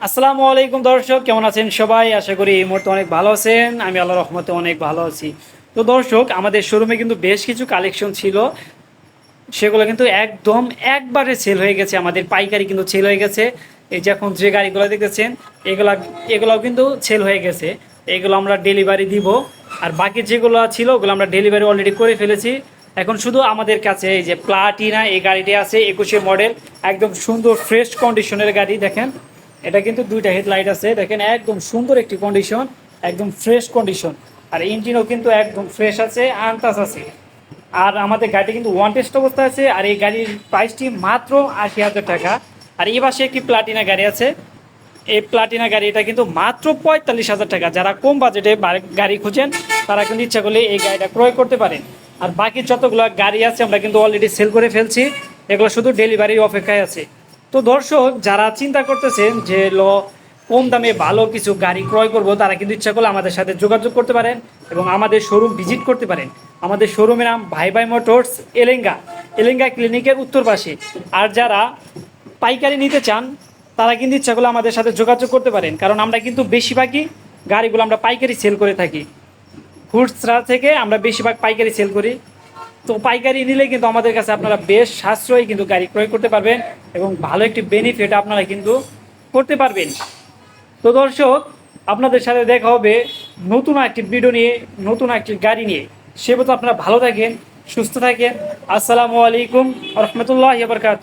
আসসালামু আলাইকুম দর্শক, কেমন আছেন সবাই? আশা করি এই মুহূর্তে অনেক ভালো আছেন। আমি আল্লাহর রহমতে অনেক ভালো আছি। তো দর্শক, আমাদের শোরুমে কিন্তু বেশ কিছু কালেকশন ছিল, সেগুলো কিন্তু একদম একবারে সেল হয়ে গেছে। আমাদের পাইকারি কিন্তু সেল হয়ে গেছে। এই যে এখন যে গাড়িগুলো দেখতেছেন, এগুলাও কিন্তু সেল হয়ে গেছে। এগুলো আমরা ডেলিভারি দিব। আর বাকি যেগুলো ছিল ওগুলো আমরা ডেলিভারি অলরেডি করে ফেলেছি। এখন শুধু আমাদের কাছে এই যে প্লাটিনা এই গাড়িটি আছে, 21-এর মডেল, একদম সুন্দর ফ্রেশ কন্ডিশনের গাড়ি। দেখেন, এটা কিন্তু দুইটা হেডলাইট আছে, দেখেন একদম সুন্দর একটি কন্ডিশন, একদম ফ্রেশ কন্ডিশন। আর ইঞ্জিনও কিন্তু একদম ফ্রেশ আছে, আনটাচ আছে। আর আমাদের গাড়িটি কিন্তু ওয়ান টেস্ট অবস্থায় আছে। আর এই গাড়ির প্রাইসটি মাত্র 80,000 টাকা। আর এই পাশে একটি প্লাটিনা গাড়ি আছে, এই প্লাটিনা গাড়িটা কিন্তু মাত্র 45,000 টাকা। যারা কম বাজেটে গাড়ি খুঁজেন তারা কিন্তু ইচ্ছা করলে এই গাড়িটা ক্রয় করতে পারেন। আর বাকি যতগুলো গাড়ি আছে আমরা কিন্তু অলরেডি সেল করে ফেলছি, এগুলো শুধু ডেলিভারির অপেক্ষায় আছে। তো দর্শক, যারা চিন্তা করতেছেন যে কম দামে ভালো কিছু গাড়ি ক্রয় করব, তারা কিন্তু ইচ্ছা করলে আমাদের সাথে যোগাযোগ করতে পারেন এবং আমাদের শোরুম ভিজিট করতে পারেন। আমাদের শোরুমের নাম ভাই ভাই মোটরস, এলেঙ্গা এলেঙ্গা ক্লিনিকের উত্তর পাশে। আর যারা পাইকারি নিতে চান তারা কিন্তু ইচ্ছা করলে আমাদের সাথে যোগাযোগ করতে পারেন, কারণ আমরা কিন্তু বেশিরভাগই গাড়িগুলো আমরা পাইকারি সেল করে থাকি। খুচরা থেকে আমরা বেশিরভাগ পাইকারি সেল করি। তো পাইকারি নিলে কিন্তু আমাদের কাছে আপনারা বেশ সাশ্রয়ী কিন্তু গাড়ি ক্রয় করতে পারবেন এবং ভালো একটি বেনিফিট আপনারা কিন্তু করতে পারবেন। তো দর্শক, আপনাদের সাথে দেখা হবে নতুন একটি ভিডিও নিয়ে, নতুন একটি গাড়ি নিয়ে। সে মতো আপনারা ভালো থাকেন, সুস্থ থাকেন। আসসালামু আলাইকুম রহমতুল্লাহ বারকাতুহু।